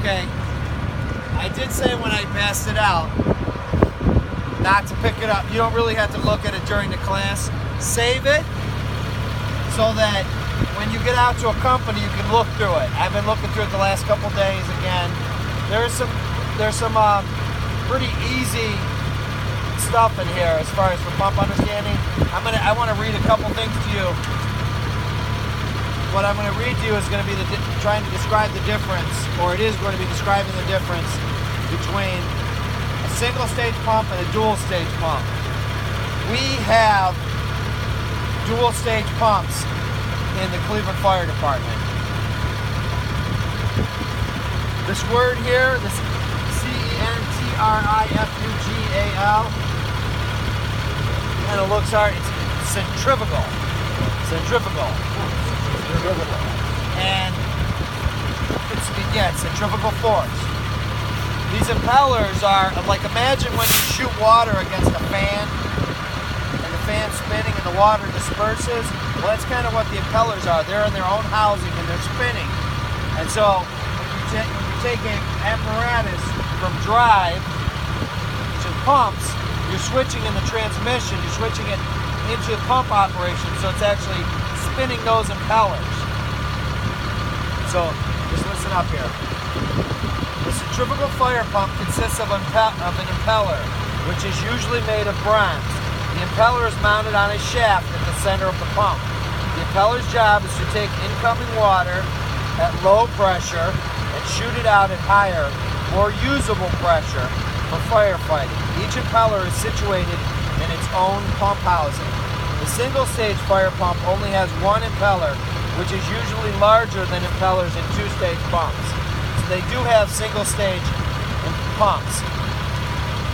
Okay, I did say when I passed it out not to pick it up. You don't really have to look at it during the class. Save it so that when you get out to a company, you can look through it. I've been looking through it the last couple days again. There's some pretty easy stuff in here as far as for pump understanding. I want to read a couple things to you. What I'm going to read to you is going to be trying to describe the difference, or it is going to be describing the difference between a single stage pump and a dual stage pump. We have dual stage pumps in the Cleveland Fire Department. This word here, this centrifugal, and it looks hard. It's centrifugal. And it's centrifugal force. These impellers are like, imagine when you shoot water against a fan and the fan's spinning and the water disperses. Well, that's kind of what the impellers are. They're in their own housing and they're spinning. And so when you take an apparatus from drive to pumps, you're switching in the transmission, you're switching it into pump operation, so it's actually spinning those impellers. So just listen up here. The centrifugal fire pump consists of an impeller, which is usually made of bronze. The impeller is mounted on a shaft at the center of the pump. The impeller's job is to take incoming water at low pressure and shoot it out at higher, more usable pressure for firefighting. Each impeller is situated in its own pump housing. The single-stage fire pump only has one impeller, which is usually larger than impellers in two-stage pumps. So they do have single-stage pumps.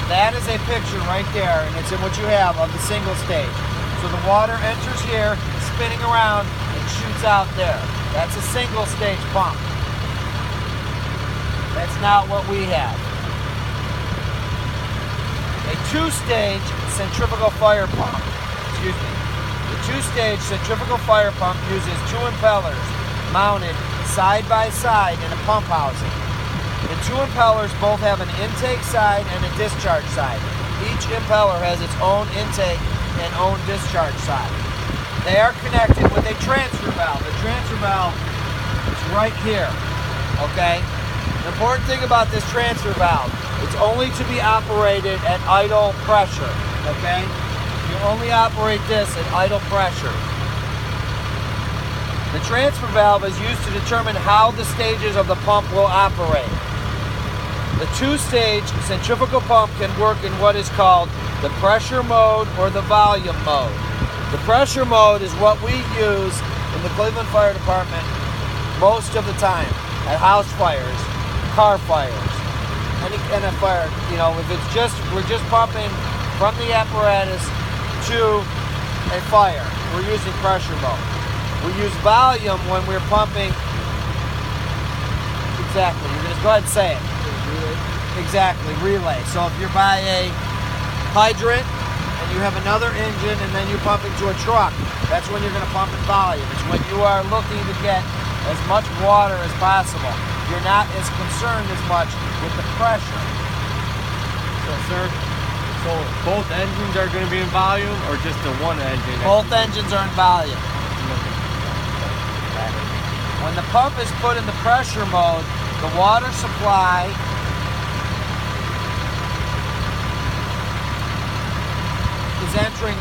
That is a picture right there, and it's in what you have of the single stage. So the water enters here, spinning around, and shoots out there. That's a single-stage pump. That's not what we have. A two-stage centrifugal fire pump, the two-stage centrifugal fire pump uses two impellers mounted side by side in a pump housing. The two impellers both have an intake side and a discharge side. Each impeller has its own intake and own discharge side. They are connected with a transfer valve. The transfer valve is right here, okay? The important thing about this transfer valve, it's only to be operated at idle pressure, okay? You only operate this at idle pressure. The transfer valve is used to determine how the stages of the pump will operate. The two-stage centrifugal pump can work in what is called the pressure mode or the volume mode. The pressure mode is what we use in the Cleveland Fire Department most of the time at house fires, car fires, any kind of fire. You know, if it's we're just pumping from the apparatus to a fire, we're using pressure mode. We use volume when we're pumping. Exactly. You're going to go ahead and say it. Exactly, relay. So if you're by a hydrant and you have another engine and then you pump into a truck, that's when you're going to pump in volume. It's when you are looking to get as much water as possible. You're not as concerned as much with the pressure. So, sir, both engines are going to be in volume, or just the one engine? Both engines are in volume. When the pump is put in the pressure mode, the water supply is entering